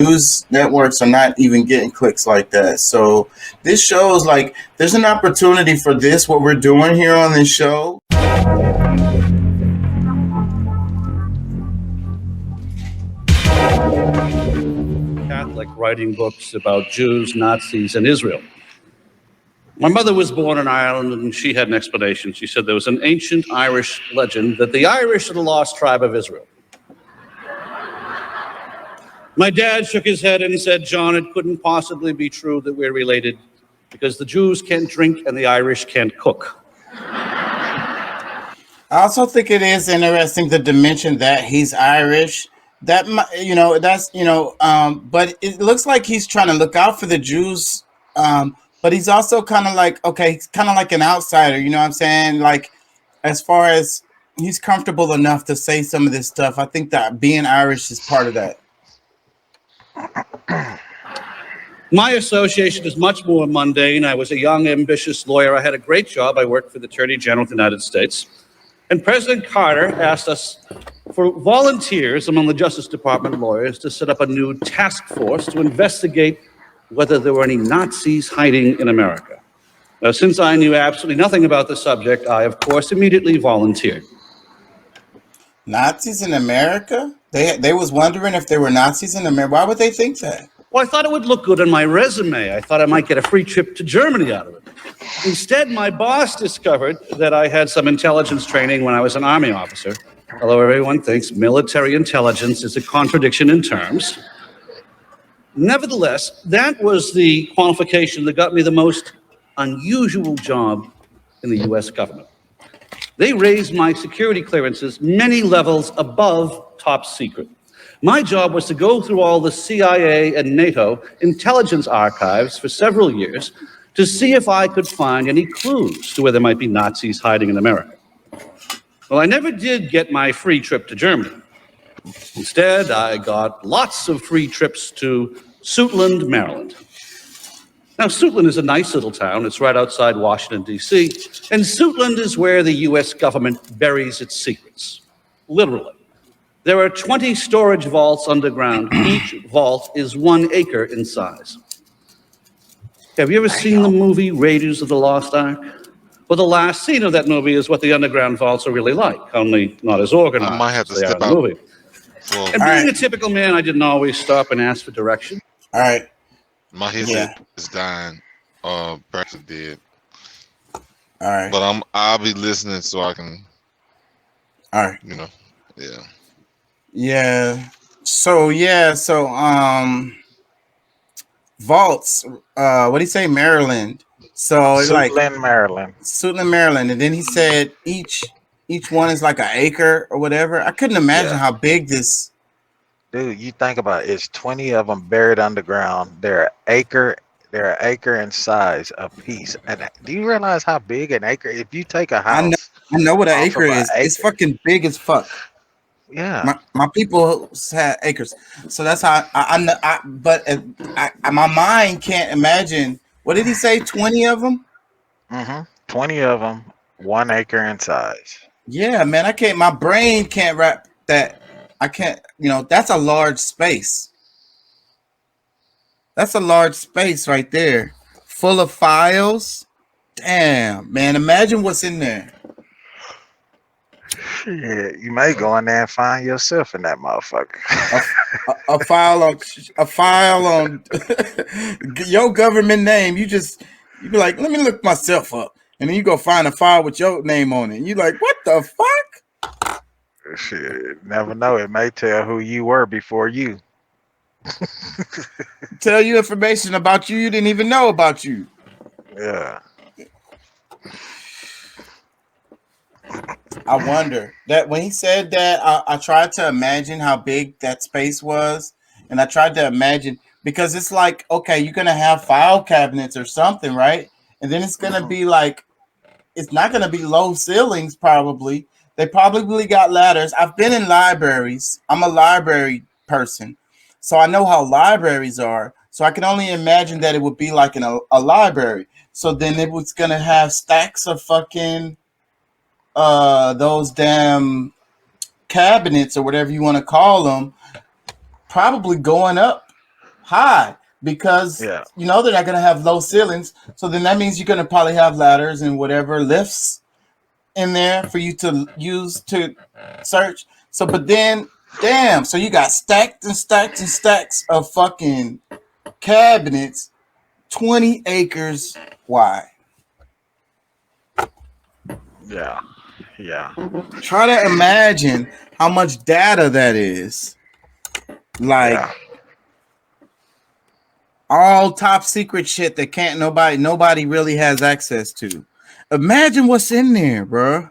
news networks are not even getting clicks like that. So this shows like there's an opportunity for this, what we're doing here on this show. Catholic writing books about Jews, Nazis, and Israel. My mother was born in Ireland, and she had an explanation. She said there was an ancient Irish legend that the Irish are the lost tribe of Israel. My dad shook his head and said, John, it couldn't possibly be true that we're related because the Jews can't drink and the Irish can't cook. I also think it is interesting to mention that he's Irish. That that's but it looks like he's trying to look out for the Jews. But he's also kind of like, okay, he's kind of like an outsider. You know what I'm saying? Like, as far as he's comfortable enough to say some of this stuff, I think that being Irish is part of that. My association is much more mundane. I was a young, ambitious lawyer. I had a great job. I worked for the Attorney General of the United States. And President Carter asked us for volunteers among the Justice Department lawyers to set up a new task force to investigate whether there were any Nazis hiding in America. Now, since I knew absolutely nothing about the subject, I, of course, immediately volunteered. Nazis in America? They was wondering if there were Nazis in America. Why would they think that? Well, I thought it would look good on my resume. I thought I might get a free trip to Germany out of it. Instead, my boss discovered that I had some intelligence training when I was an Army officer, although everyone thinks military intelligence is a contradiction in terms. Nevertheless, that was the qualification that got me the most unusual job in the U.S. government. They raised my security clearances many levels above top secret. My job was to go through all the CIA and NATO intelligence archives for several years to see if I could find any clues to where there might be Nazis hiding in America. Well, I never did get my free trip to Germany. Instead, I got lots of free trips to Suitland, Maryland. Now, Suitland is a nice little town. It's right outside Washington, D.C., and Suitland is where the U.S. government buries its secrets, literally. There are 20 storage vaults underground. Each vault is 1 acre in size. Have you ever seen the movie Raiders of the Lost Ark? Well, the last scene of that movie is what the underground vaults are really like, only not as organized. I might have to as they are step in out. the movie. Well, And being a typical man, I didn't always stop and ask for direction. All right. my headset is dying. Braxton did. All right. But I'll be listening so I can, All right. yeah. Yeah. So vaults. What do you say, Maryland? So it's like Suitland, Maryland. Suitland, Maryland, and then he said each one is like an acre or whatever. I couldn't imagine how big this. Dude, you think about it, it's 20 of them buried underground. They're an acre in size a piece. And do you realize how big an acre? If you take a house, I know what an off acre of an is. It's acre. fucking big as fuck. Yeah. My people had acres, so that's how my mind can't imagine. What did he say? 20 of them? 20 of them, 1 acre in size. Yeah, man, I can't. My brain can't wrap that. I can't. That's a large space. That's a large space right there, full of files. Damn, man, imagine what's in there. Shit, you may go in there and find yourself in that motherfucker. A file on your government name. You be like, let me look myself up, and then you go find a file with your name on it. And you like, what the fuck? Shit, never know. It may tell who you were before you. Tell you information about you didn't even know about you. Yeah. I wonder that when he said that, I tried to imagine how big that space was, and I tried to imagine because it's like, okay, you're gonna have file cabinets or something, right? And then it's gonna be like, it's not gonna be low ceilings. Probably they probably got ladders. I've been in libraries. I'm a library person, so I know how libraries are. So I can only imagine that it would be like in a library. So then it was gonna have stacks of fucking those damn cabinets or whatever you want to call them, probably going up high because Yeah. you know they're not gonna have low ceilings. So then that means you're gonna probably have ladders and whatever lifts in there for you to use to search. So, but then, damn, so you got stacked and stacked and stacks of fucking cabinets, 20 acres wide. Yeah. Yeah. Try to imagine how much data that is. Like Yeah. all top secret shit that can't nobody really has access to. Imagine what's in there, bro.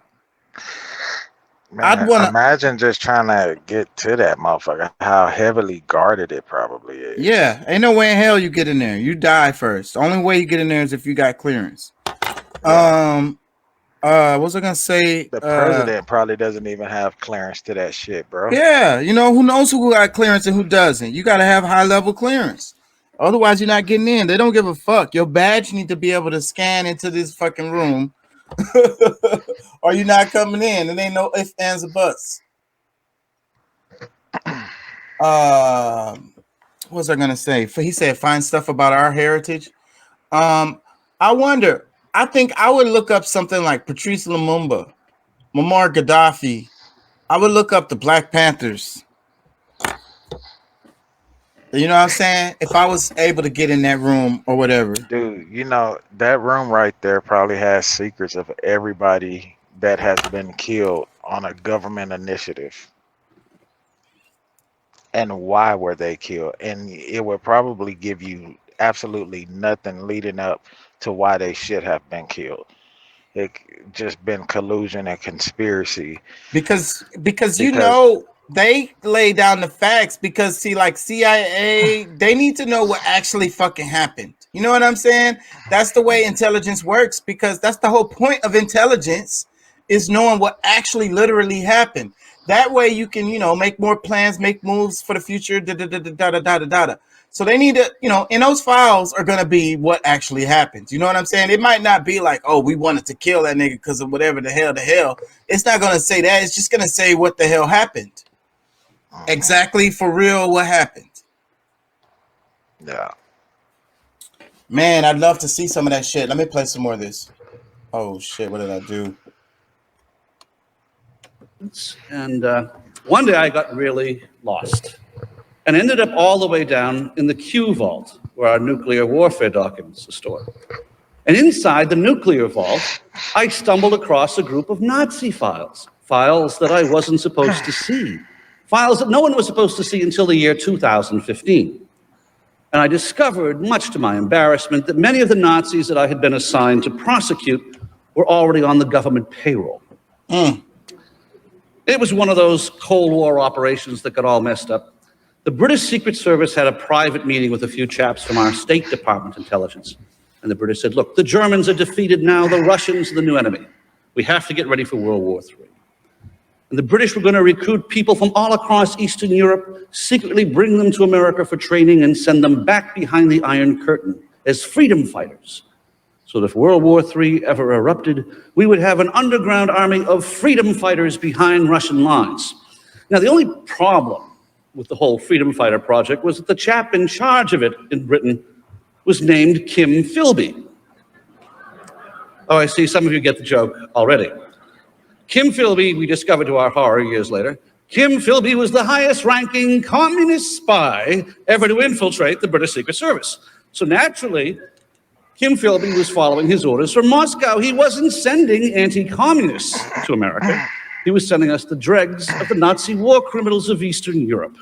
I'd Man, wanna, imagine just trying to get to that motherfucker. How heavily guarded it probably is. yeah, ain't no way in hell you get in there. You die first. The only way you get in there is if you got clearance. Yeah. What was I gonna say? The president probably doesn't even have clearance to that shit, bro. Yeah, you know, who knows who got clearance and who doesn't. You gotta have high level clearance. Otherwise, you're not getting in. They don't give a fuck. Your badge need to be able to scan into this fucking room, or you're not coming in. And ain't no ifs, ands, or buts. What was I gonna say? He said find stuff about our heritage. I wonder. I think I would look up something like Patrice Lumumba, Muammar Gaddafi. I would look up the Black Panthers. You know what I'm saying? If I was able to get in that room or whatever. Dude, you know, that room right there probably has secrets of everybody that has been killed on a government initiative. And why were they killed? And it would probably give you absolutely nothing leading up to why they should have been killed. It just been collusion and conspiracy. Because you Because know they lay down the facts because see like CIA they need to know what actually fucking happened. You know what I'm saying? That's the way intelligence works because that's the whole point of intelligence is knowing what actually literally happened. That way you can, you know, make more plans, make moves for the future. Da, da, da, da, da, da, da, da, da. So they need to, you know, in those files are gonna be what actually happened. You know what I'm saying? It might not be like, oh, we wanted to kill that nigga because of whatever the hell. It's not gonna say that. It's just gonna say what the hell happened. Exactly for real what happened. yeah. Man, I'd love to see some of that shit. Let me play some more of this. Oh shit, what did I do? And one day I got really lost and ended up all the way down in the Q vault where our nuclear warfare documents are stored. And inside the nuclear vault, I stumbled across a group of Nazi files, files that I wasn't supposed to see, files that no one was supposed to see until the year 2015. And I discovered, much to my embarrassment, that many of the Nazis that I had been assigned to prosecute were already on the government payroll. It was one of those Cold War operations that got all messed up. The British Secret Service had a private meeting with a few chaps from our State Department intelligence. And the British said, look, the Germans are defeated now, the Russians are the new enemy. We have to get ready for World War III. And the British were going to recruit people from all across Eastern Europe, secretly bring them to America for training and send them back behind the Iron Curtain as freedom fighters. So that if World War III ever erupted, we would have an underground army of freedom fighters behind Russian lines. Now, the only problem with the whole freedom fighter project was that the chap in charge of it in Britain was named Kim Philby. Oh, I see some of you get the joke already. Kim Philby, we discovered to our horror years later, Kim Philby was the highest ranking communist spy ever to infiltrate the British Secret Service. So naturally, Kim Philby was following his orders from Moscow. He wasn't sending anti-communists to America. He was sending us the dregs of the Nazi war criminals of Eastern Europe.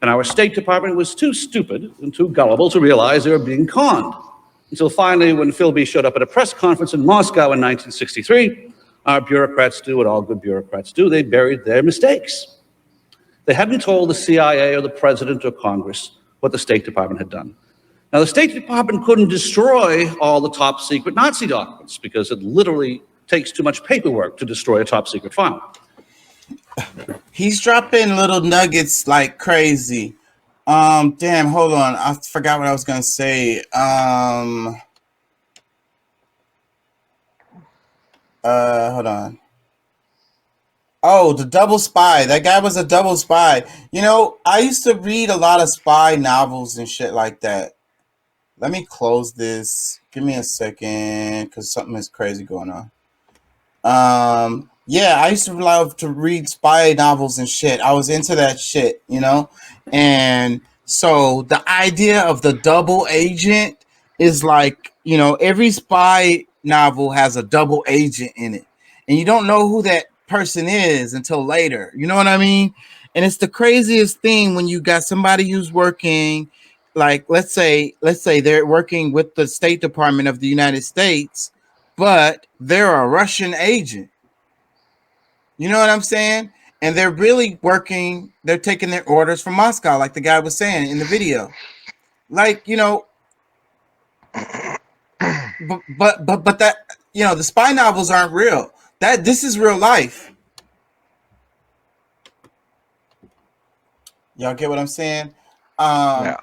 And our State Department was too stupid and too gullible to realize they were being conned. Until finally, when Philby showed up at a press conference in Moscow in 1963, our bureaucrats do what all good bureaucrats do. They buried their mistakes. They hadn't told the CIA or the president or Congress what the State Department had done. Now, the State Department couldn't destroy all the top secret Nazi documents because it literally takes too much paperwork to destroy a top secret file. He's dropping little nuggets like crazy. Damn, hold on. I forgot what I was gonna say. Hold on. Oh, the double spy. That guy was a double spy. You know, I used to read a lot of spy novels and shit like that. Let me close this. Give me a second, because something is crazy going on. Yeah, I used to love to read spy novels and shit. I was into that shit, you know? And so the idea of the double agent is like, you know, every spy novel has a double agent in it. And you don't know who that person is until later. You know what I mean? And it's the craziest thing when you got somebody who's working, like let's say they're working with the State Department of the United States, but they're a Russian agent. You know what I'm saying? And they're really working, they're taking their orders from Moscow, like the guy was saying in the video. Like, you know, but that, you know, the spy novels aren't real. This is real life. Y'all get what I'm saying? Yeah.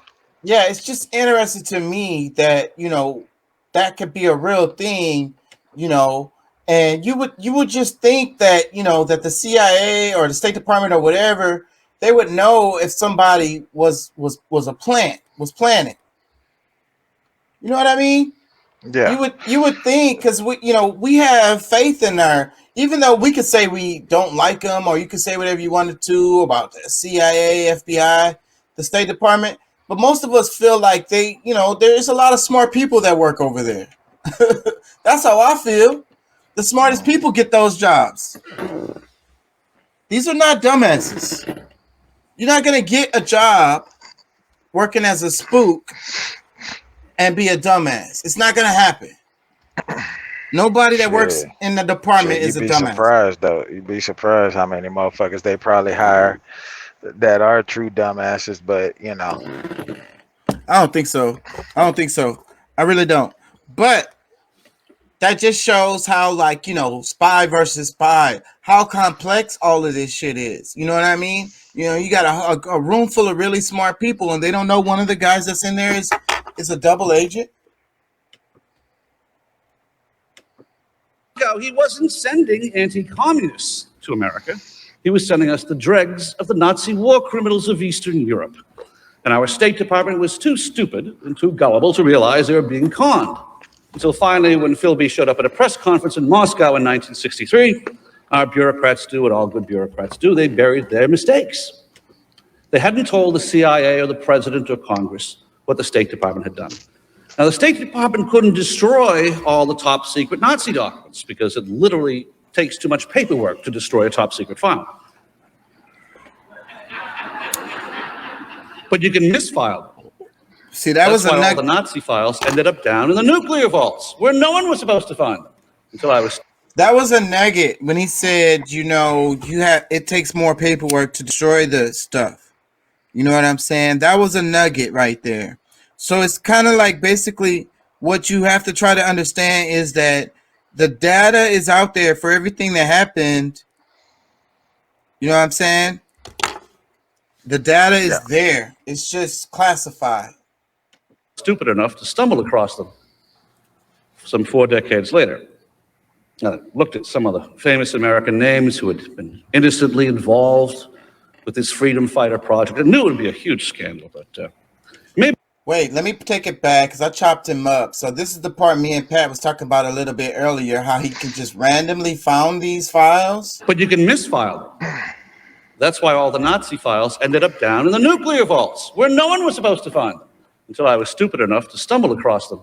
Yeah, it's just interesting to me that, you know, that could be a real thing, you know, and you would just think that, you know, that the CIA or the State Department or whatever, they would know if somebody was planning. You know what I mean? Yeah. You would think, because we have faith in even though we could say we don't like them, or you could say whatever you wanted to about the CIA, FBI, the State Department, but most of us feel like there's a lot of smart people that work over there. That's how I feel. The smartest people get those jobs. These are not dumbasses. You're not gonna get a job working as a spook and be a dumbass. It's not gonna happen. Nobody that works Shit. in the department Shit, is a you'd be dumbass. surprised though. You'd be surprised how many motherfuckers they probably hire that are true dumbasses, but you know. I don't think so. I really don't. But that just shows how, like, you know, spy versus spy, how complex all of this shit is. You know what I mean? You know, you got a room full of really smart people, and they don't know one of the guys that's in there is a double agent. He wasn't sending anti-communists to America. He was sending us the dregs of the Nazi war criminals of Eastern Europe. And our State Department was too stupid and too gullible to realize they were being conned. Until finally, when Philby showed up at a press conference in Moscow in 1963, our bureaucrats do what all good bureaucrats do. They buried their mistakes. They hadn't told the CIA or the president or Congress what the State Department had done. Now, the State Department couldn't destroy all the top secret Nazi documents because it literally takes too much paperwork to destroy a top secret file. But you can misfile them. See, that was That's why all the Nazi files ended up down in the nuclear vaults, where no one was supposed to find them until I was. That was a nugget when he said, you know, it takes more paperwork to destroy the stuff. You know what I'm saying? That was a nugget right there. So it's kind of like basically what you have to try to understand is that the data is out there for everything that happened. You know what I'm saying? The data is there. It's just classified. Stupid enough to stumble across them some 4 decades later. I looked at some of the famous American names who had been innocently involved with this freedom fighter project. I knew it would be a huge scandal, but maybe. Wait, let me take it back because I chopped him up. So this is the part me and Pat was talking about a little bit earlier, how he can just randomly found these files. But you can misfile them. That's why all the Nazi files ended up down in the nuclear vaults, where no one was supposed to find them, until I was stupid enough to stumble across them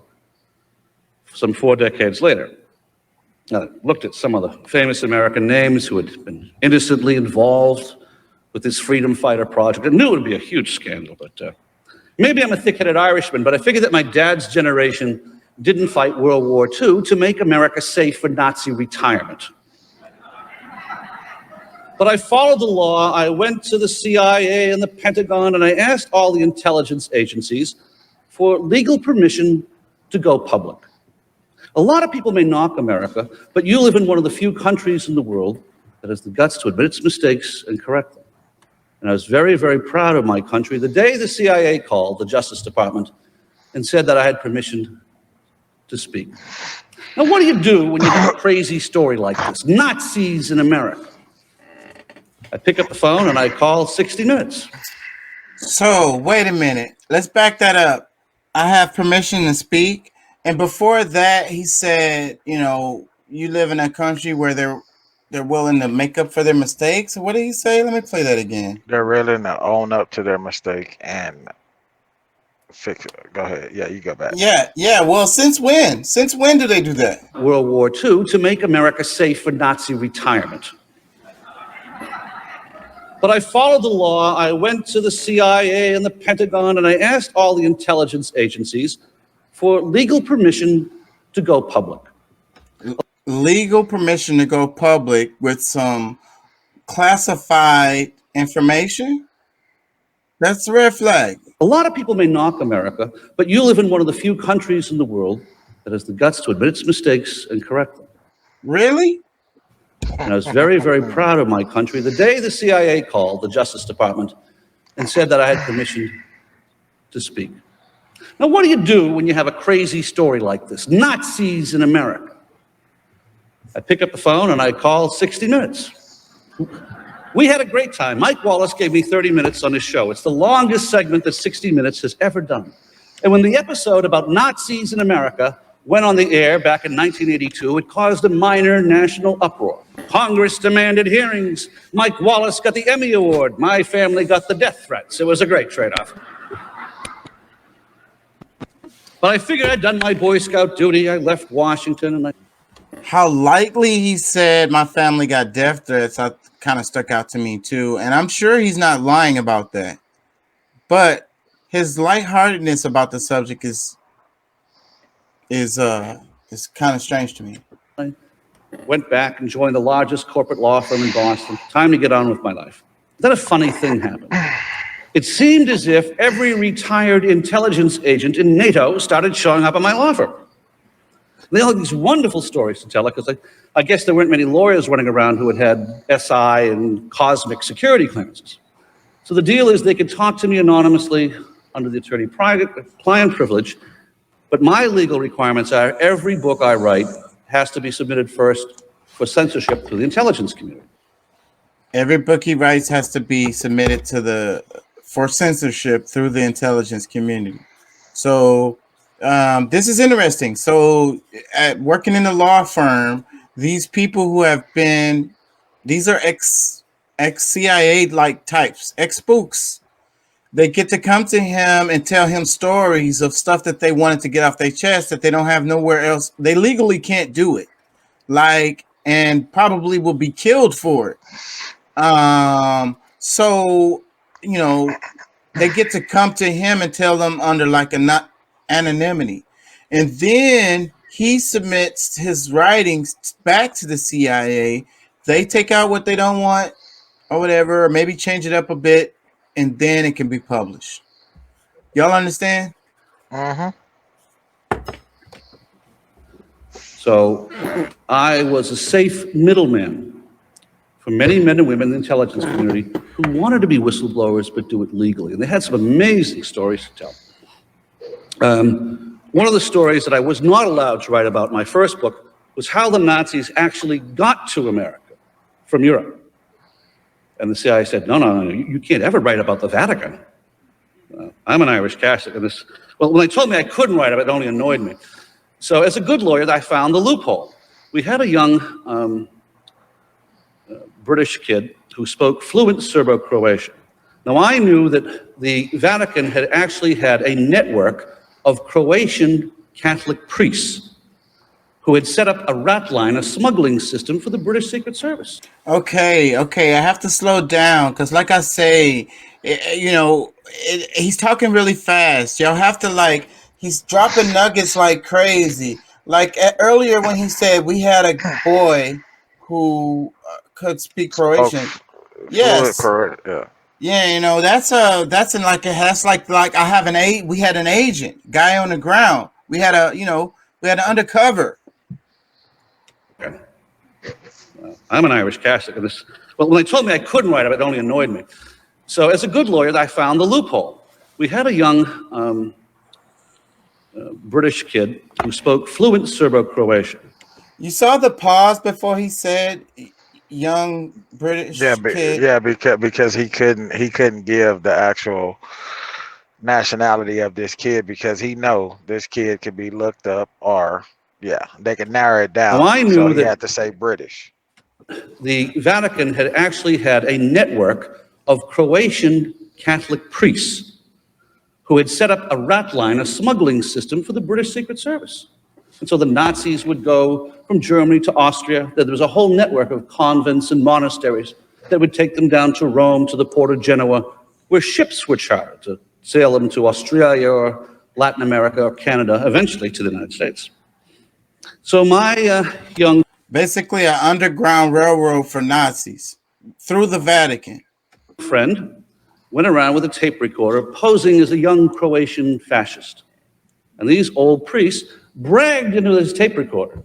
some 4 decades later. I looked at some of the famous American names who had been innocently involved with this freedom fighter project. I knew it would be a huge scandal, but maybe I'm a thick-headed Irishman, but I figured that my dad's generation didn't fight World War II to make America safe for Nazi retirement. But I followed the law. I went to the CIA and the Pentagon, and I asked all the intelligence agencies for legal permission to go public. A lot of people may knock America, but you live in one of the few countries in the world that has the guts to admit its mistakes and correct them. And I was very, very proud of my country the day the CIA called the Justice Department and said that I had permission to speak. Now, what do you do when you have a crazy story like this? Nazis in America. I pick up the phone and I call 60 Minutes. So wait a minute. Let's back that up. I have permission to speak. And before that, he said, you live in a country where they're willing to make up for their mistakes. What did he say? Let me play that again. They're willing to own up to their mistake and fix it. Go ahead. Yeah, you go back. Yeah. Well, since when? Since when do they do that? World War II to make America safe for Nazi retirement. But I followed the law. I went to the CIA and the Pentagon, and I asked all the intelligence agencies for legal permission to go public. Legal permission to go public with some classified information? That's a red flag. A lot of people may knock America, but you live in one of the few countries in the world that has the guts to admit its mistakes and correct them. Really? And I was very, very proud of my country the day the CIA called the Justice Department and said that I had permission to speak. Now, what do you do when you have a crazy story like this? Nazis in America. I pick up the phone and I call 60 Minutes. We had a great time. Mike Wallace gave me 30 minutes on his show. It's the longest segment that 60 Minutes has ever done. And when the episode about Nazis in America went on the air back in 1982, it caused a minor national uproar. Congress demanded hearings. Mike Wallace got the Emmy Award. My family got the death threats. It was a great trade-off. But I figured I'd done my Boy Scout duty. I left Washington and How lightly he said my family got death threats kind of stuck out to me too. And I'm sure he's not lying about that. But his lightheartedness about the subject is kind of strange to me. I went back and joined the largest corporate law firm in Boston. Time to get on with my life. Then a funny thing happened. It seemed as if every retired intelligence agent in NATO started showing up at my law firm. They all had these wonderful stories to tell, because I guess there weren't many lawyers running around who had SI and cosmic security clearances. So the deal is they could talk to me anonymously under the attorney-client privilege, but my legal requirements are every book I write has to be submitted first for censorship to the intelligence community. Every book he writes has to be submitted for censorship through the intelligence community. So this is interesting. So at working in a law firm, these people who have been, these are ex-CIA like types, ex-spooks. They get to come to him and tell him stories of stuff that they wanted to get off their chest that they don't have nowhere else. They legally can't do it, and probably will be killed for it. So, they get to come to him and tell them under anonymity. And then he submits his writings back to the CIA. They take out what they don't want or whatever, or maybe change it up a bit, and then it can be published. Y'all understand? Uh-huh. So I was a safe middleman for many men and women in the intelligence community who wanted to be whistleblowers but do it legally. And they had some amazing stories to tell. One of the stories that I was not allowed to write about in my first book was how the Nazis actually got to America from Europe. And the CIA said, no, you can't ever write about the Vatican. I'm an Irish Catholic. And when they told me I couldn't write about it, it only annoyed me. So as a good lawyer, I found the loophole. We had a young British kid who spoke fluent Serbo-Croatian. Now, I knew that the Vatican had actually had a network of Croatian Catholic priests who had set up a rat line, a smuggling system for the British Secret Service. Okay. I have to slow down because, like I say, he's talking really fast. Y'all have to he's dropping nuggets like crazy. Earlier when he said we had a boy who could speak Croatian. Yes. Correct. Yeah. Yeah, that's I have we had an agent, guy on the ground. We had an undercover. I'm an Irish Catholic. And when they told me I couldn't write it only annoyed me. So as a good lawyer, I found the loophole. We had a young British kid who spoke fluent Serbo-Croatian. You saw the pause before he said young British Yeah, kid. yeah, because he couldn't give the actual nationality of this kid because he know this kid could be looked up, or yeah, they could narrow it Now, down. I So knew he that had to say British. the Vatican had actually had a network of Croatian Catholic priests who had set up a rat line, a smuggling system for the British Secret Service. And so the Nazis would go from Germany to Austria. There was a whole network of convents and monasteries that would take them down to Rome, to the port of Genoa, where ships were chartered to sail them to Australia or Latin America or Canada, eventually to the United States. So my young Basically, an underground railroad for Nazis through the Vatican. friend went around with a tape recorder posing as a young Croatian fascist. And these old priests bragged into this tape recorder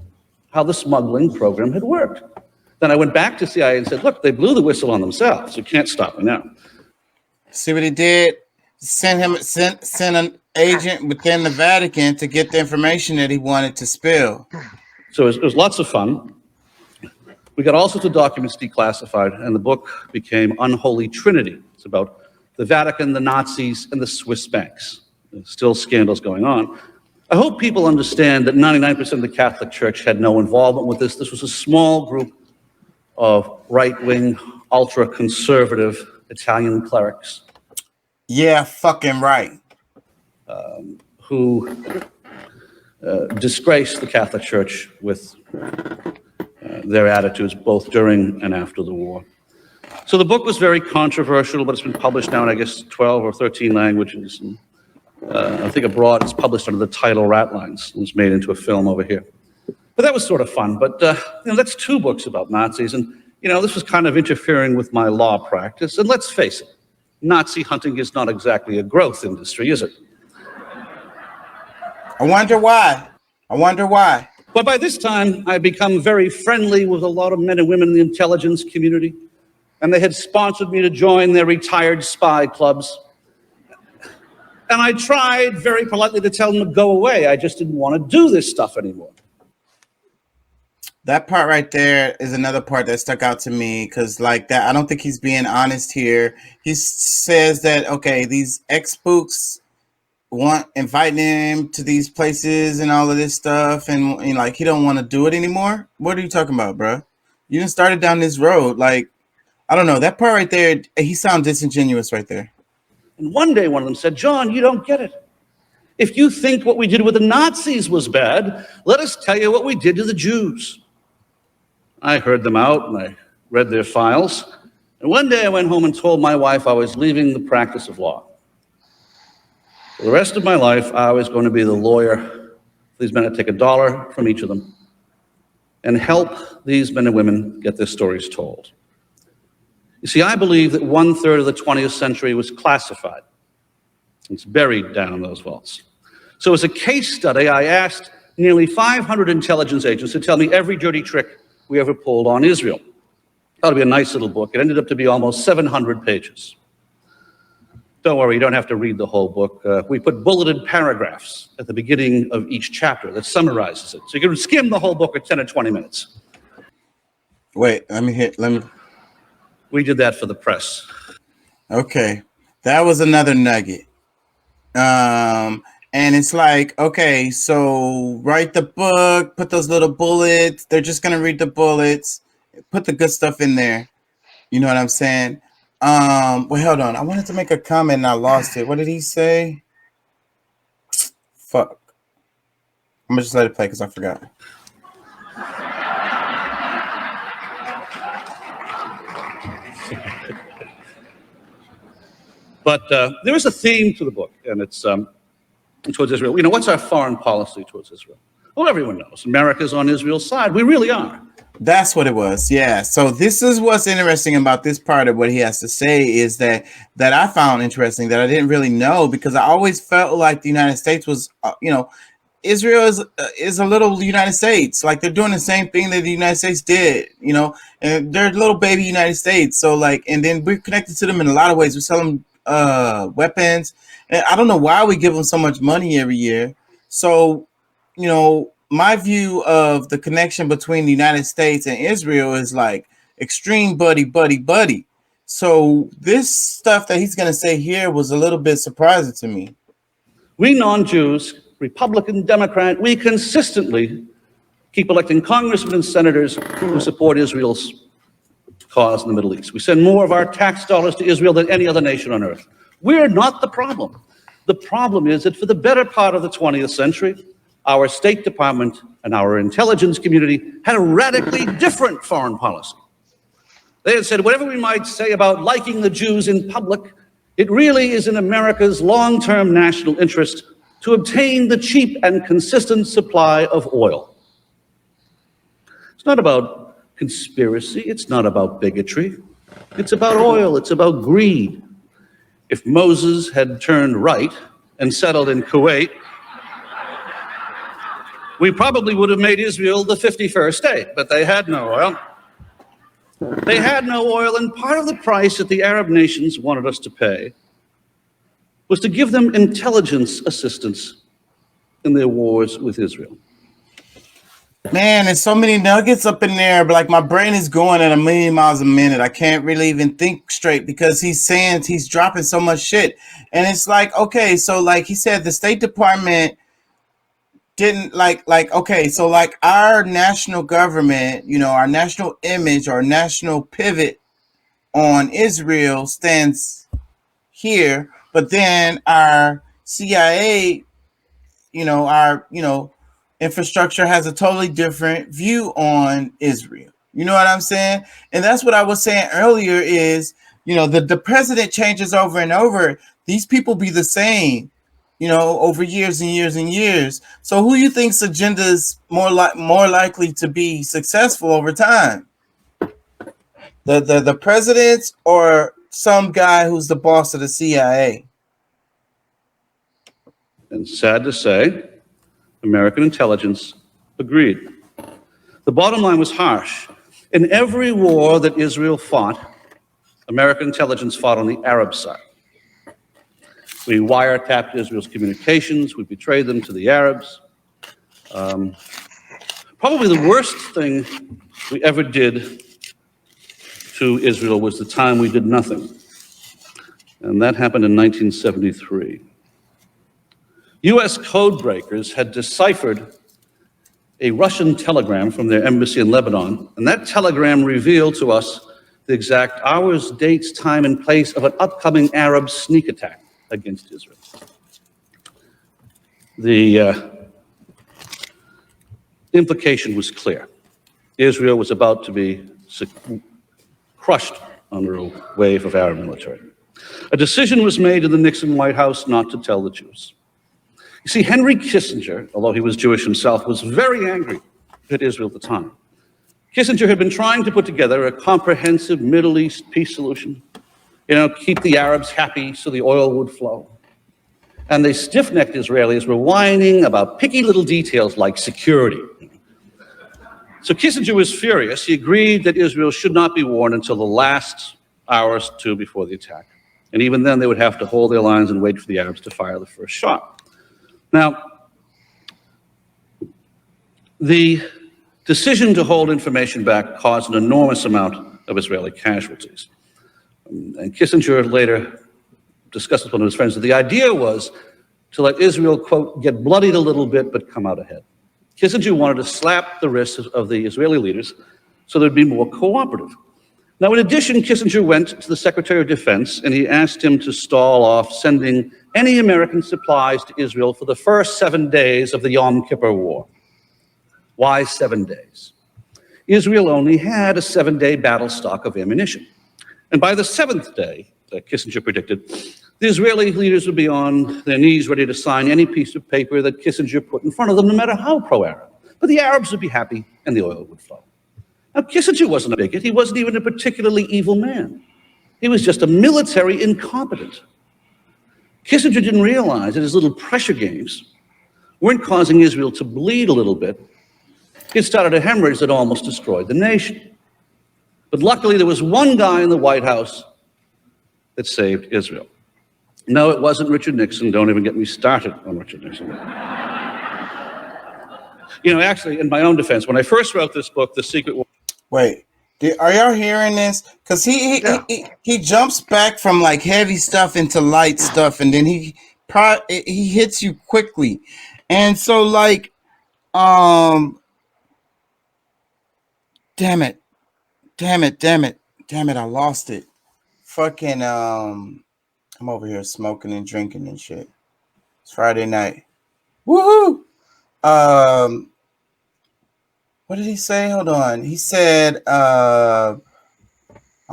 how the smuggling program had worked. Then I went back to CIA and said, look, they blew the whistle on themselves. You can't stop me now. See what he did? Sent an agent within the Vatican to get the information that he wanted to spill. So it was lots of fun. We got all sorts of documents declassified, and the book became Unholy Trinity. It's about the Vatican, the Nazis, and the Swiss banks. There's still scandals going on. I hope people understand that 99% of the Catholic Church had no involvement with this. This was a small group of right-wing, ultra-conservative Italian clerics Yeah, fucking right. who disgraced the Catholic Church with their attitudes both during and after the war. So the book was very controversial, but it's been published now in, I guess, 12 or 13 languages. And, I think abroad it's published under the title Ratlines. It was made into a film over here. But that was sort of fun. But that's 2 books about Nazis. And, this was kind of interfering with my law practice. And let's face it, Nazi hunting is not exactly a growth industry, is it? I wonder why. But by this time, I'd become very friendly with a lot of men and women in the intelligence community, and they had sponsored me to join their retired spy clubs. And I tried very politely to tell them to go away. I just didn't want to do this stuff anymore. That part right there is another part that stuck out to me because, like that, I don't think he's being honest here. He says that, okay, these ex-spooks inviting him to these places and all of this stuff, and like he don't want to do it anymore. What are you talking about, bro? You done started down this road. Like, I don't know. That part right there, he sounds disingenuous right there. And one day one of them said, John, you don't get it. If you think what we did with the Nazis was bad, let us tell you what we did to the Jews. I heard them out and I read their files. And one day I went home and told my wife I was leaving the practice of law. For the rest of my life, I was going to be the lawyer for these men. I'd take $1 from each of them and help these men and women get their stories told. You see, I believe that 1/3 of the 20th century was classified. It's buried down in those vaults. So as a case study, I asked nearly 500 intelligence agents to tell me every dirty trick we ever pulled on Israel. That would be a nice little book. It ended up to be almost 700 pages. Don't worry, you don't have to read the whole book. We put bulleted paragraphs at the beginning of each chapter that summarizes it. So you can skim the whole book in 10 or 20 minutes. Wait, let me. We did that for the press. Okay, that was another nugget. And it's like, okay, so write the book, put those little bullets. They're just gonna read the bullets, put the good stuff in there. You know what I'm saying? Wait, hold on. I wanted to make a comment and I lost it. What did he say? Fuck. I'm gonna just let it play because I forgot. But there is a theme to the book, and it's towards Israel. What's our foreign policy towards Israel? Well, everyone knows America's on Israel's side. We really are. That's what it was. Yeah. So this is what's interesting about this part of what he has to say is that I found interesting that I didn't really know, because I always felt like the United States was, Israel is a little United States. Like they're doing the same thing that the United States did, and they're a little baby United States. So and then we're connected to them in a lot of ways. We sell them weapons, and I don't know why we give them so much money every year. So, my view of the connection between the United States and Israel is like extreme buddy. So this stuff that he's going to say here was a little bit surprising to me. We non-Jews, Republican, Democrat, we consistently keep electing congressmen and senators who support Israel's cause in the Middle East. We send more of our tax dollars to Israel than any other nation on earth. We're not the problem. The problem is that for the better part of the 20th century, our State Department and our intelligence community had a radically different foreign policy. They had said, whatever we might say about liking the Jews in public, it really is in America's long-term national interest to obtain the cheap and consistent supply of oil. It's not about conspiracy. It's not about bigotry. It's about oil. It's about greed. If Moses had turned right and settled in Kuwait, we probably would have made Israel the 51st state, but they had no oil. They had no oil, and part of the price that the Arab nations wanted us to pay was to give them intelligence assistance in their wars with Israel. Man, there's so many nuggets up in there, but like my brain is going at 1,000,000 miles a minute. I can't really even think straight because he's dropping so much shit. And it's like, okay, so like he said, the State Department didn't okay, so like our national government, you know, our national image or national pivot on Israel stands here, but then our CIA, our infrastructure has a totally different view on Israel. You know what I'm saying? And that's what I was saying earlier is, the president changes over and over. These people be the same, over years and years and years. So who you think's agenda is more likely to be successful over time? The presidents or some guy who's the boss of the CIA? And sad to say, American intelligence agreed. The bottom line was harsh. In every war that Israel fought, American intelligence fought on the Arab side. We wiretapped Israel's communications. We betrayed them to the Arabs. Probably the worst thing we ever did to Israel was the time we did nothing. And that happened in 1973. US code breakers had deciphered a Russian telegram from their embassy in Lebanon, and that telegram revealed to us the exact hours, dates, time, and place of an upcoming Arab sneak attack against Israel. The implication was clear. Israel was about to be crushed under a wave of Arab military. A decision was made in the Nixon White House not to tell the Jews. You see, Henry Kissinger, although he was Jewish himself, was very angry at Israel at the time. Kissinger had been trying to put together a comprehensive Middle East peace solution, keep the Arabs happy so the oil would flow. And the stiff-necked Israelis were whining about picky little details like security. So Kissinger was furious. He agreed that Israel should not be warned until the last hours or two before the attack. And even then, they would have to hold their lines and wait for the Arabs to fire the first shot. Now, the decision to hold information back caused an enormous amount of Israeli casualties. And Kissinger later discussed with one of his friends that the idea was to let Israel, quote, get bloodied a little bit, but come out ahead. Kissinger wanted to slap the wrists of the Israeli leaders so they'd be more cooperative. Now, in addition, Kissinger went to the Secretary of Defense and he asked him to stall off sending any American supplies to Israel for the first 7 days of the Yom Kippur War. Why 7 days? Israel only had a 7-day battle stock of ammunition. And by the 7th day, Kissinger predicted, the Israeli leaders would be on their knees ready to sign any piece of paper that Kissinger put in front of them, no matter how pro-Arab. But the Arabs would be happy and the oil would flow. Now, Kissinger wasn't a bigot. He wasn't even a particularly evil man. He was just a military incompetent. Kissinger didn't realize that his little pressure games weren't causing Israel to bleed a little bit. It started a hemorrhage that almost destroyed the nation. But luckily, there was one guy in the White House that saved Israel. No, it wasn't Richard Nixon. Don't even get me started on Richard Nixon. Actually, in my own defense, when I first wrote this book, The Secret War... Wait, Are y'all hearing this? Because Yeah. he jumps back from like heavy stuff into light stuff, and then he hits you quickly, and so like damn it, I lost it. Fucking I'm over here smoking and drinking and shit. It's Friday night. Woohoo! What did he say? Hold on. He said I'm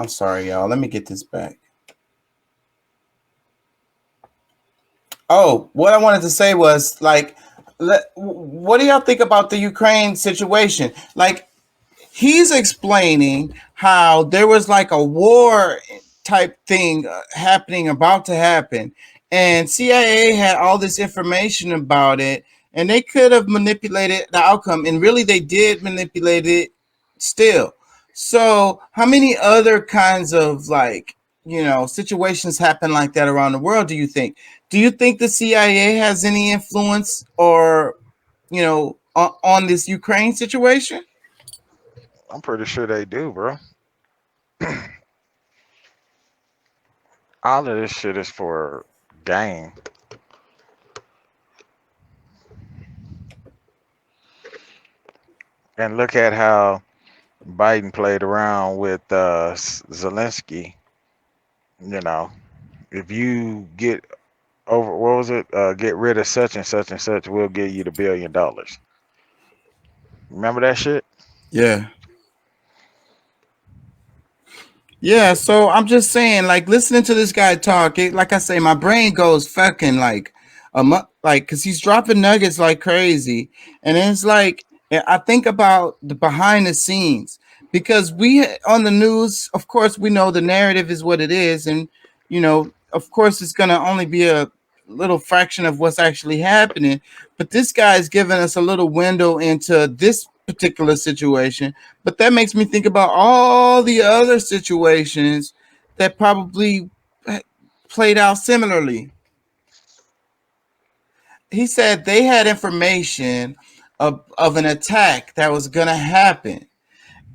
sorry, y'all. Let me get this back. Oh, what I wanted to say was like, what do y'all think about the Ukraine situation? Like, he's explaining how there was like a war type thing happening, about to happen, and CIA had all this information about it, and they could have manipulated the outcome, and really they did manipulate it still. So, how many other kinds of like, situations happen like that around the world, do you think? Do you think the CIA has any influence or, on this Ukraine situation? I'm pretty sure they do, bro. All of this shit is for gain. And look at how Biden played around with Zelensky. You know, if you get over, what was it? Get rid of such and such and such, we'll give you the $1 billion. Remember that shit? Yeah. Yeah, so I'm just saying, like, listening to this guy talk, like I say, my brain goes fucking like because he's dropping nuggets like crazy, and it's like I think about the behind the scenes, because we on the news, of course, we know the narrative is what it is, and of course, it's gonna only be a little fraction of what's actually happening, but this guy is giving us a little window into this particular situation. But that makes me think about all the other situations that probably played out similarly. He said they had information of an attack that was going to happen,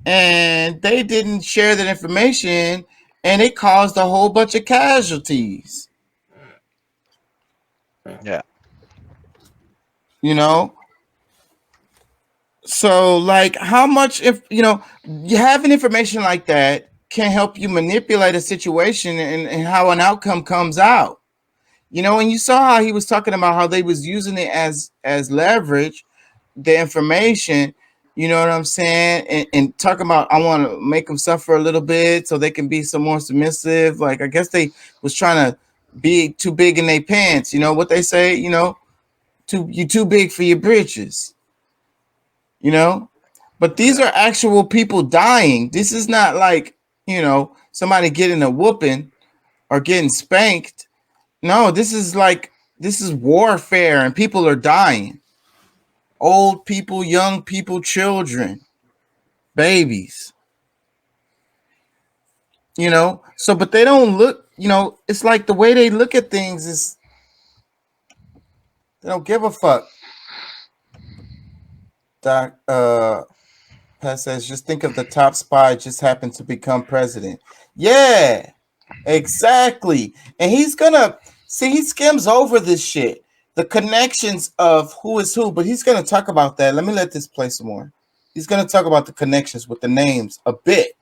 and they didn't share that information, and it caused a whole bunch of casualties. Yeah. So, like, how much, if you having information like that can help you manipulate a situation and how an outcome comes out. And you saw how he was talking about how they was using it as leverage, the information. You know what I'm saying? And talking about, I want to make them suffer a little bit so they can be some more submissive. Like, I guess they was trying to be too big in their pants. You know what they say? You too big for your britches. But these are actual people dying. This is not like, somebody getting a whooping or getting spanked. No, this is warfare, and people are dying. Old people, young people, children, babies. So, but they don't look, it's like the way they look at things is they don't give a fuck. Doc, Pat says, just think of the top spy just happened to become president. Yeah, exactly. And he's gonna see, he skims over this shit, the connections of who is who, but he's gonna talk about that. Let this play some more. He's gonna talk about the connections with the names a bit,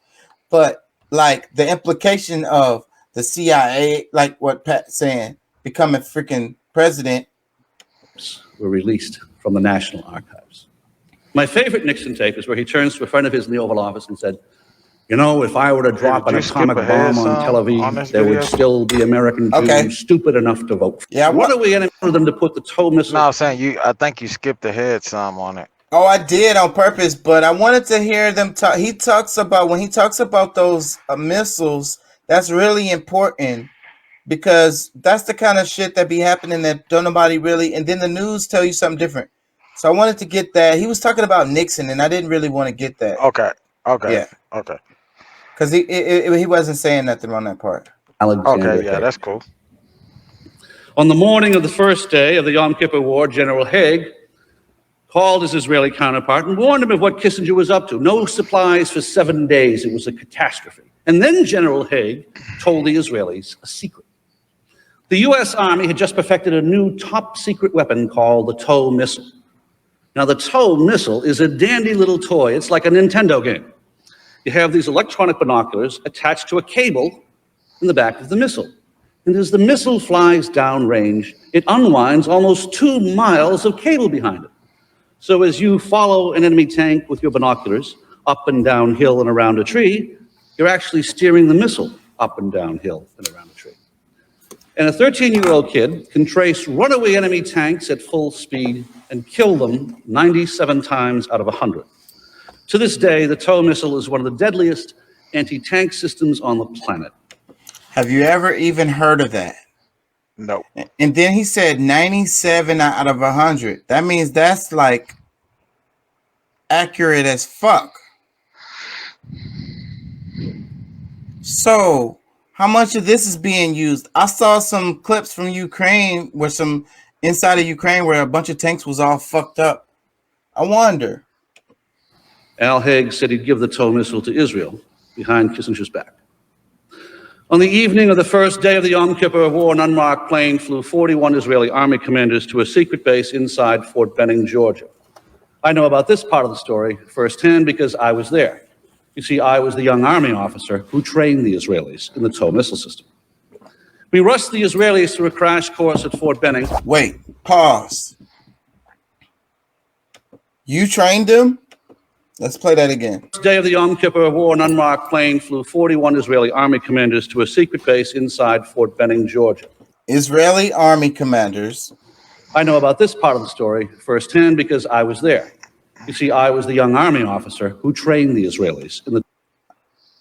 but like the implication of the CIA, like what Pat's saying, becoming freaking president. Were released from the National Archives. My favorite Nixon tape is where he turns to a friend of his in the Oval Office and said, if I were to drop an atomic bomb on Tel Aviv, there would still be American Jews stupid enough to vote for. Yeah, what are we going to for them to put the tow missile? No, I'm saying I think you skipped ahead some on it. Oh, I did on purpose, but I wanted to hear them talk. When he talks about those missiles, that's really important, because that's the kind of shit that be happening that don't nobody really, and then the news tell you something different. So I wanted to get that. He was talking about Nixon, and I didn't really want to get that. Okay. Yeah. Okay. Because he wasn't saying nothing on that part. Alexander Okay, yeah, Haig. that's cool. On the morning of the first day of the Yom Kippur War, General Haig called his Israeli counterpart and warned him of what Kissinger was up to. No supplies for 7 days. It was a catastrophe. And then General Haig told the Israelis a secret. The US Army had just perfected a new top secret weapon called the TOW missile. Now, the TOW missile is a dandy little toy. It's like a Nintendo game. You have these electronic binoculars attached to a cable in the back of the missile. And as the missile flies downrange, it unwinds almost 2 miles of cable behind it. So as you follow an enemy tank with your binoculars up and down hill and around a tree, you're actually steering the missile up and down hill and around a tree. And a 13-year-old kid can trace runaway enemy tanks at full speed and kill them 97 times out of 100. To this day, the TOW missile is one of the deadliest anti-tank systems on the planet. Have you ever even heard of that? No. And then he said 97 out of 100. That means that's like accurate as fuck. So, how much of this is being used? I saw some clips from Ukraine where some inside of Ukraine where a bunch of tanks was all fucked up. I wonder. Al Haig said he'd give the TOW missile to Israel behind Kissinger's back. On the evening of the first day of the Yom Kippur War, an unmarked plane flew 41 Israeli army commanders to a secret base inside Fort Benning, Georgia. I know about this part of the story firsthand because I was there. You see, I was the young army officer who trained the Israelis in the TOW missile system. We rushed the Israelis through a crash course at Fort Benning. Wait, pause. You trained them? Let's play that again. Day of the Yom Kippur War, an unmarked plane flew 41 Israeli army commanders to a secret base inside Fort Benning, Georgia. Israeli army commanders. I know about this part of the story firsthand because I was there. You see, I was the young army officer who trained the Israelis in the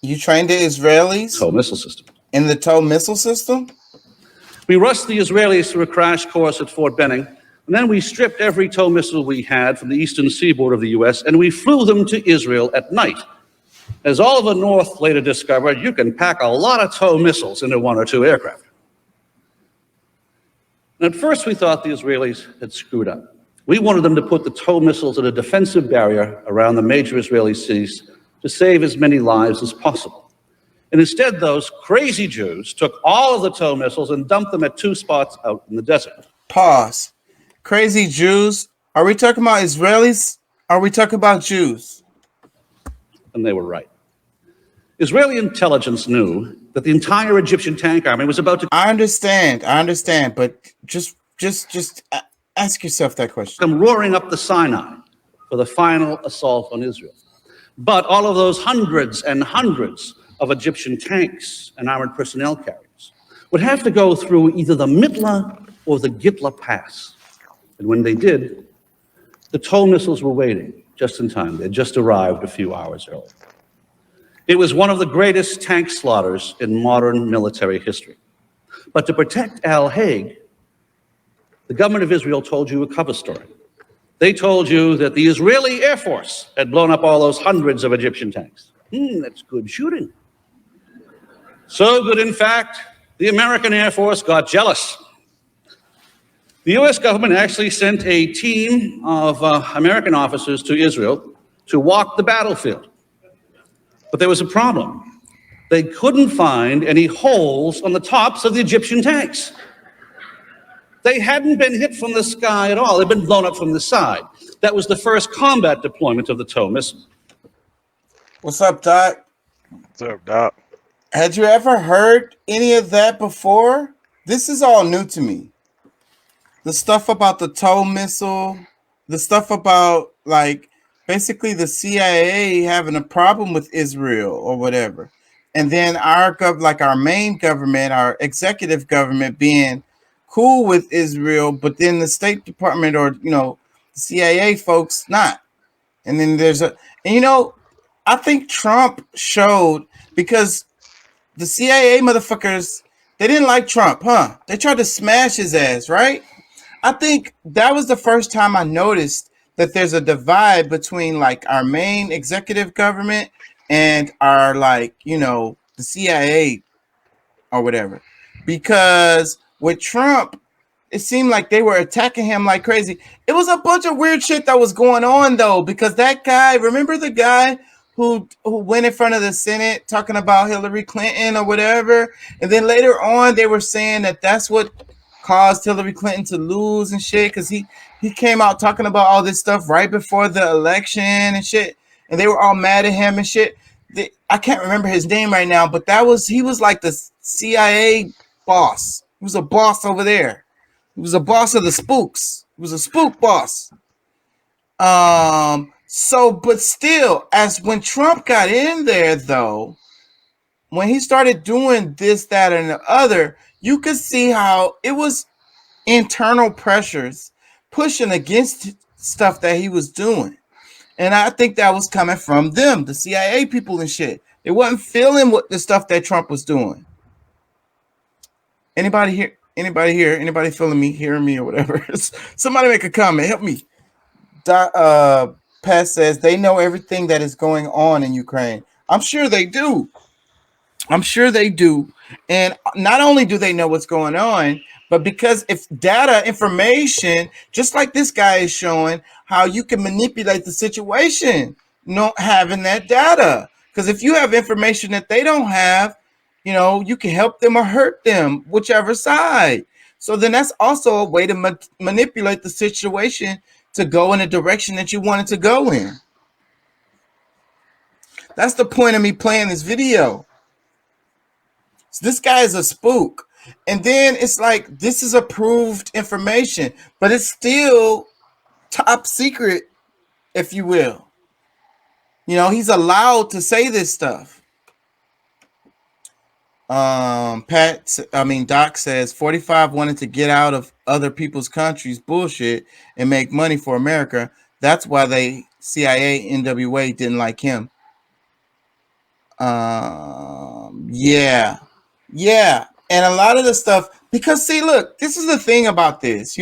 You trained the Israelis TOW missile system. in the TOW missile system? We rushed the Israelis through a crash course at Fort Benning, and then we stripped every TOW missile we had from the eastern seaboard of the U.S., and we flew them to Israel at night. As Oliver North later discovered, you can pack a lot of TOW missiles into 1 or 2 aircraft. And at first, we thought the Israelis had screwed up. We wanted them to put the TOW missiles at a defensive barrier around the major Israeli cities to save as many lives as possible. And instead, those crazy Jews took all of the TOW missiles and dumped them at 2 spots out in the desert. Pause. Crazy Jews. Are we talking about Israelis? Are we talking about Jews? And they were right. Israeli intelligence knew that the entire Egyptian tank army was about to I understand, but just ask yourself that question. come roaring up the Sinai for the final assault on Israel. But all of those hundreds and hundreds of Egyptian tanks and armored personnel carriers would have to go through either the Mitla or the Gitla Pass. And when they did, the TOW missiles were waiting just in time. They had just arrived a few hours early. It was one of the greatest tank slaughters in modern military history. But to protect Al Haig, the government of Israel told you a cover story. They told you that the Israeli Air Force had blown up all those hundreds of Egyptian tanks. That's good shooting. So good, in fact, the American Air Force got jealous. The US government actually sent a team of American officers to Israel to walk the battlefield. But there was a problem. They couldn't find any holes on the tops of the Egyptian tanks. They hadn't been hit from the sky at all. They'd been blown up from the side. That was the first combat deployment of the TOW missile. What's up, Doc? What's up, Doc? Had you ever heard any of that before? This is all new to me. The stuff about the TOW missile, the stuff about like basically the CIA having a problem with Israel or whatever. And then our main government, our executive government being cool with Israel, but then the State Department or, the CIA folks not. And then I think Trump showed, because the CIA motherfuckers, they didn't like Trump, huh? They tried to smash his ass, right? I think that was the first time I noticed that there's a divide between like our main executive government and our the CIA or whatever. Because with Trump, it seemed like they were attacking him like crazy. It was a bunch of weird shit that was going on though, because that guy, remember the guy who went in front of the Senate talking about Hillary Clinton or whatever, and then later on they were saying that that's what caused Hillary Clinton to lose and shit, because he came out talking about all this stuff right before the election and shit, and they were all mad at him and shit. I can't remember his name right now, but he was like the CIA boss. He was a boss over there. He was a boss of the spooks. He was a spook boss. So, but still, as when Trump got in there, though, when he started doing this, that, and the other, you could see how it was internal pressures pushing against stuff that he was doing. And I think that was coming from them, the CIA people and shit. They wasn't feeling what the stuff that Trump was doing. Anybody here? Anybody feeling me, hearing me, or whatever? Somebody make a comment. Help me. Pat says they know everything that is going on in Ukraine. I'm sure they do. I'm sure they do. And not only do they know what's going on, but because if data information, just like this guy is showing, how you can manipulate the situation, not having that data. Because if you have information that they don't have, you can help them or hurt them, whichever side. So then that's also a way to manipulate the situation to go in a direction that you want it to go in. That's the point of me playing this video. So this guy is a spook. And then it's like, this is approved information, but it's still top secret, if you will. He's allowed to say this stuff. Doc says 45 wanted to get out of other people's countries bullshit and make money for America. That's why they CIA, NWA didn't like him. Yeah. And a lot of the stuff, because see, look, this is the thing about this,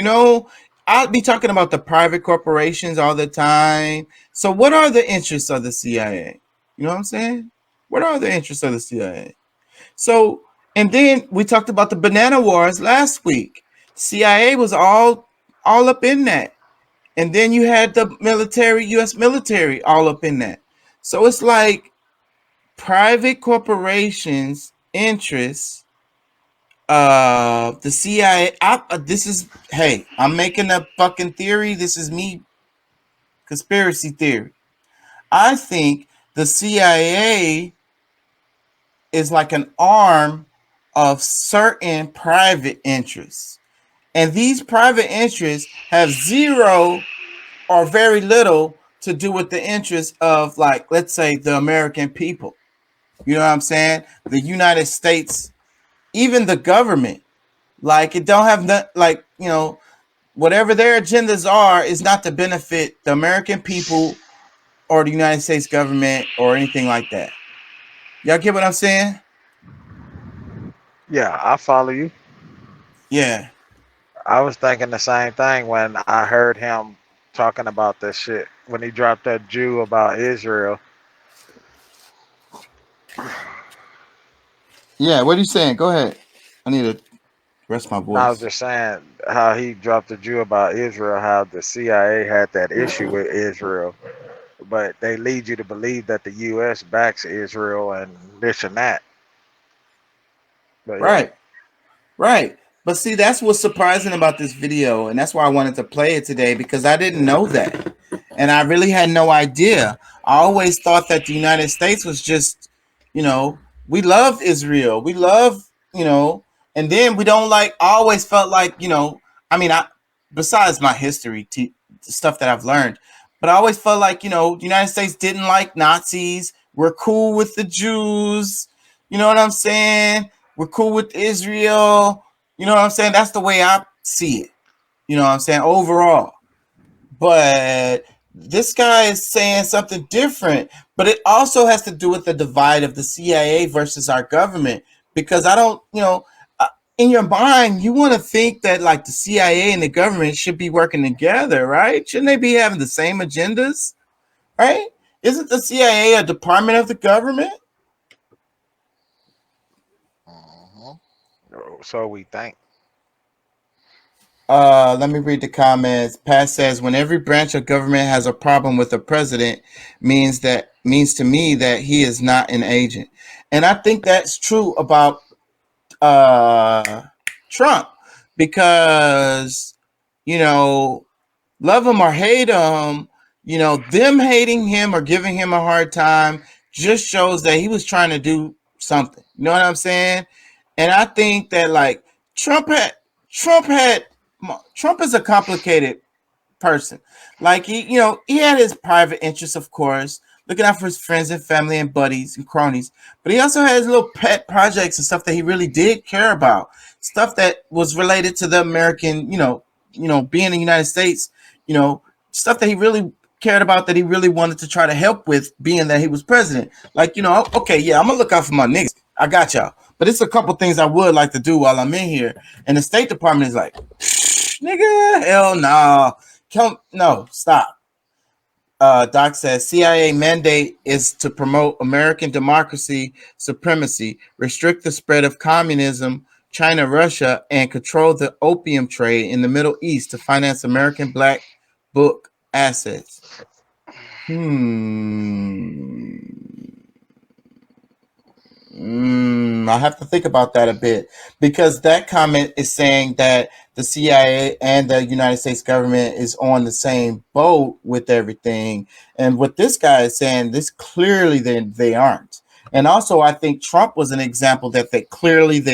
I'll be talking about the private corporations all the time. So what are the interests of the CIA? You know what I'm saying? What are the interests of the CIA? So, and then we talked about the banana wars last week. CIA was all up in that. And then you had the military, US military, all up in that. So it's like private corporations' interests, the CIA. I'm making a fucking theory. This is me, conspiracy theory. I think the CIA is like an arm of certain private interests. And these private interests have zero or very little to do with the interests of, like, let's say, the American people. You know what I'm saying? The United States, even the government. Like, it don't have whatever their agendas are is not to benefit the American people or the United States government or anything like that. Y'all get what I'm saying? Yeah, I follow you. Yeah. I was thinking the same thing when I heard him talking about this shit when he dropped that Jew about Israel. Yeah, what are you saying? Go ahead. I need to rest my voice. I was just saying how he dropped the Jew about Israel, how the CIA had that issue with Israel, but they lead you to believe that the U.S. backs Israel and this and that. But yeah. Right. But see, that's what's surprising about this video, and that's why I wanted to play it today, because I didn't know that. And I really had no idea. I always thought that the United States was just, we love Israel. We love, and then we don't like, I always felt like, besides my history, stuff that I've learned, but I always felt like, the United States didn't like Nazis. We're cool with the Jews. You know what I'm saying? We're cool with Israel. You know what I'm saying? That's the way I see it. You know what I'm saying? Overall. But this guy is saying something different. But it also has to do with the divide of the CIA versus our government. Because I don't, in your mind, you want to think that like the CIA and the government should be working together, right? Shouldn't they be having the same agendas? Right? Isn't the CIA a department of the government? So we think. Let me read the comments. Pat says, when every branch of government has a problem with the president, means to me that he is not an agent. And I think that's true about uh Trump, because you know, love him or hate him, them hating him or giving him a hard time just shows that he was trying to do something. You know what I'm saying? And I think that like Trump had Trump had Trump is a complicated person. Like he had his private interests, of course, looking out for his friends and family and buddies and cronies. But he also had his little pet projects and stuff that he really did care about. Stuff that was related to the American, being in the United States, you know, stuff that he really cared about, that he really wanted to try to help with, being that he was president. Like, okay, yeah, I'm gonna look out for my niggas. I got y'all. But it's a couple things I would like to do while I'm in here. And the State Department is like, nigga, hell no. No, stop. Doc says CIA mandate is to promote American democracy supremacy, restrict the spread of communism, China, Russia, and control the opium trade in the Middle East to finance American black book assets. I have to think about that a bit, because that comment is saying that the CIA and the United States government is on the same boat with everything. And what this guy is saying, this clearly they aren't. And also, I think Trump was an example that they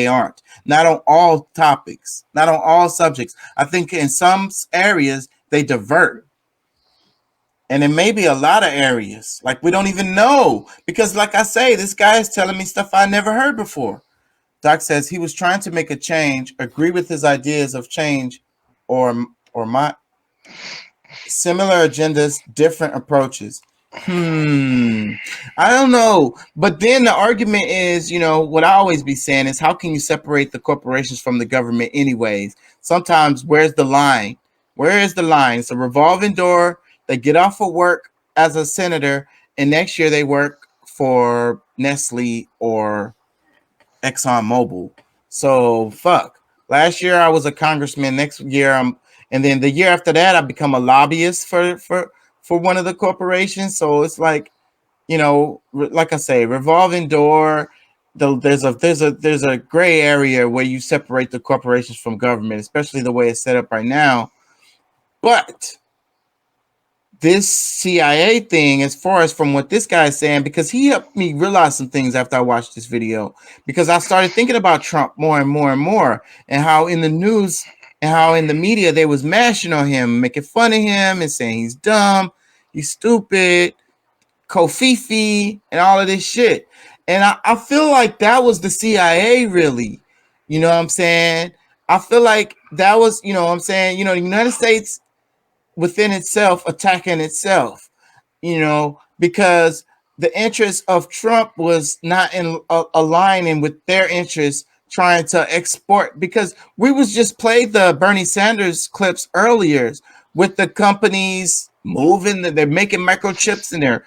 aren't. Not on all topics, not on all subjects. I think in some areas they divert. And it may be a lot of areas like we don't even know, because like I say, this guy is telling me stuff I never heard before. Doc says he was trying to make a change, agree with his ideas of change, or my similar agendas, different approaches. I don't know. But then the argument is, what I always be saying is, how can you separate the corporations from the government anyways? Sometimes, where's the line? Where is the line? It's a revolving door. They get off of work as a senator, and next year they work for Nestle or ExxonMobil. So fuck. Last year I was a congressman. Next year and then the year after that I become a lobbyist for one of the corporations. So it's like, like I say, revolving door. There's a gray area where you separate the corporations from government, especially the way it's set up right now. But this CIA thing, as far as from what this guy is saying, because he helped me realize some things after I watched this video, because I started thinking about Trump more and more and more, and how in the news and how in the media they was mashing on him, making fun of him and saying he's dumb, he's stupid, Kofifi, and all of this shit. And I feel like that was the CIA, really. You know what I'm saying? I feel like that was, you know what I'm saying? The United States within itself attacking itself, because the interest of Trump was not in aligning with their interests, trying to export, because we was just played the Bernie Sanders clips earlier with the companies moving, they're making microchips and they're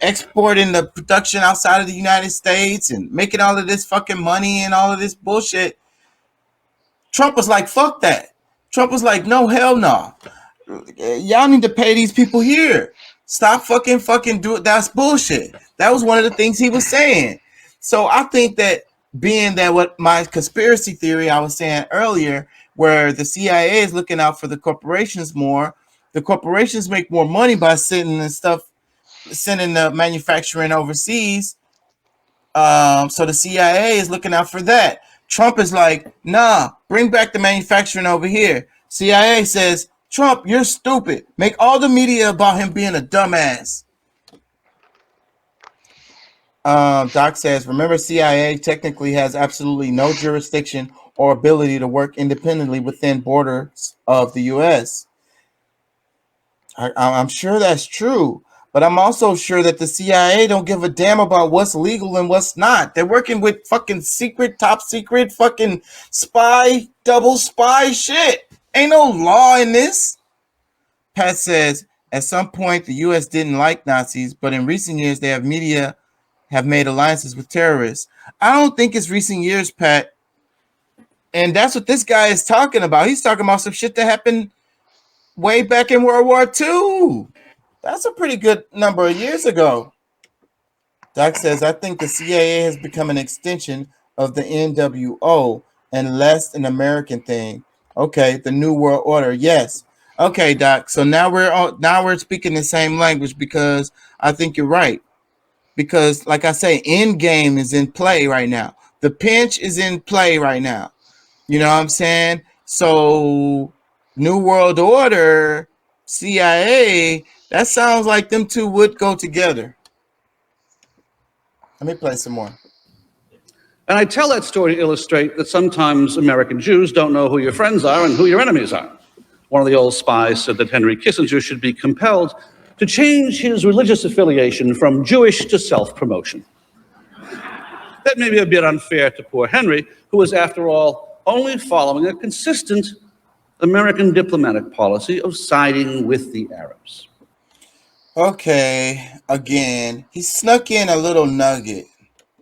exporting the production outside of the United States and making all of this fucking money and all of this bullshit. Trump was like, fuck that. Trump was like, no, hell no. Y'all need to pay these people here. Stop fucking do it. That's bullshit. That was one of the things he was saying. So I think that, being that what my conspiracy theory I was saying earlier, where the CIA is looking out for the corporations more, the corporations make more money by sending the manufacturing overseas. So the CIA is looking out for that. Trump is like, nah, bring back the manufacturing over here. CIA says, Trump, you're stupid. Make all the media about him being a dumbass. Doc says, remember, CIA technically has absolutely no jurisdiction or ability to work independently within borders of the U.S. I'm sure that's true. But I'm also sure that the CIA don't give a damn about what's legal and what's not. They're working with fucking secret, top secret, fucking spy, double spy shit. Ain't no law in this. Pat says, at some point, the U.S. didn't like Nazis, but in recent years, they have made alliances with terrorists. I don't think it's recent years, Pat. And that's what this guy is talking about. He's talking about some shit that happened way back in World War II. That's a pretty good number of years ago. Doc says, I think the CIA has become an extension of the NWO and less an American thing. Okay, the New World Order. Yes. Okay, Doc. So now we're speaking the same language, because I think you're right. Because, like I say, Endgame is in play right now. The pinch is in play right now. You know what I'm saying? So, New World Order, CIA, that sounds like them two would go together. Let me play some more. And I tell that story to illustrate that sometimes American Jews don't know who your friends are and who your enemies are. One of the old spies said that Henry Kissinger should be compelled to change his religious affiliation from Jewish to self-promotion. That may be a bit unfair to poor Henry, who was, after all, only following a consistent American diplomatic policy of siding with the Arabs. Okay, again, he snuck in a little nugget.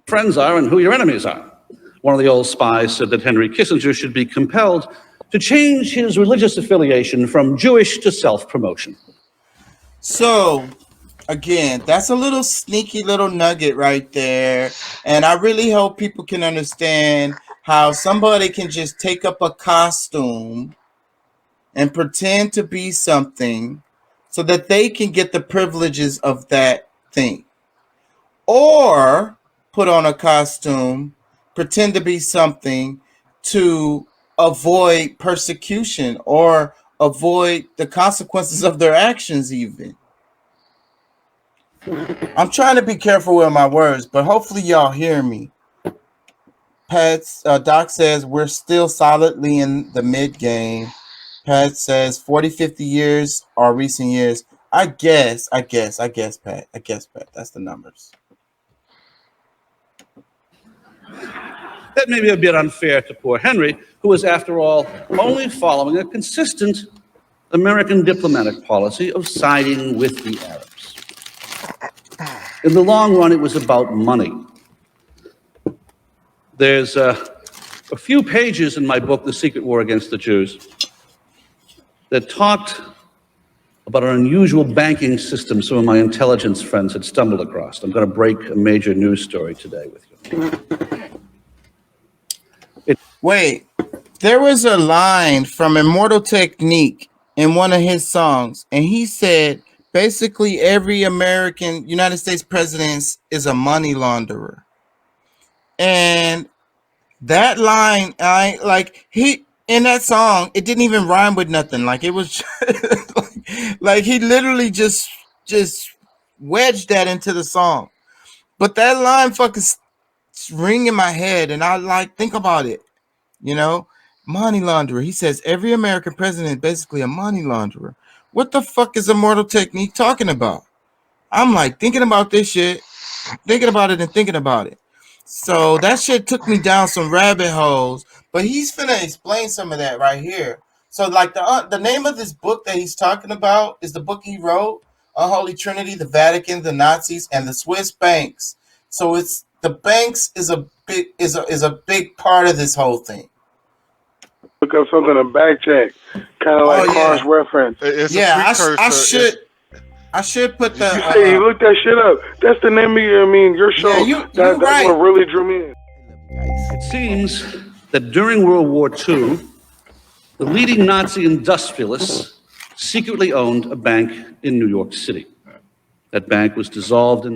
Friends are and who your enemies are. One of the old spies said that Henry Kissinger should be compelled to change his religious affiliation from Jewish to self-promotion. So, again, that's a little sneaky little nugget right there. And I really hope people can understand how somebody can just take up a costume and pretend to be something so that they can get the privileges of that thing. Or put on a costume, pretend to be something to avoid persecution or avoid the consequences of their actions even. I'm trying to be careful with my words, but hopefully y'all hear me. Doc says we're still solidly in the mid game. Pat says 40, 50 years are recent years. I guess, Pat. That's the numbers. That may be a bit unfair to poor Henry, who was, after all, only following a consistent American diplomatic policy of siding with the Arabs. In the long run, it was about money. There's a few pages in my book, The Secret War Against the Jews, that talked about an unusual banking system some of my intelligence friends had stumbled across. I'm going to break a major news story today with you. Wait, there was a line from Immortal Technique in one of his songs, and he said basically every American United States president is a money launderer. And that line, in that song, it didn't even rhyme with nothing. Like, it was like he literally just wedged that into the song. But that line fucking ring in my head, and I think about it. You know, money launderer. He says every American president is basically a money launderer. What the fuck is Immortal Technique talking about? I'm like thinking about this shit, thinking about it. So that shit took me down some rabbit holes, but he's finna explain some of that right here. So like the name of this book that he's talking about is the book he wrote, Unholy Trinity, the Vatican, the Nazis, and the Swiss banks. So it's the banks is a big part of this whole thing. Look up something to back check, kind of like cross-reference. I should put the. You say you looked that shit up. That's the name of your show. Yeah, that's right. What really drew me in. It seems that during World War II, the leading Nazi industrialists secretly owned a bank in New York City. That bank was dissolved in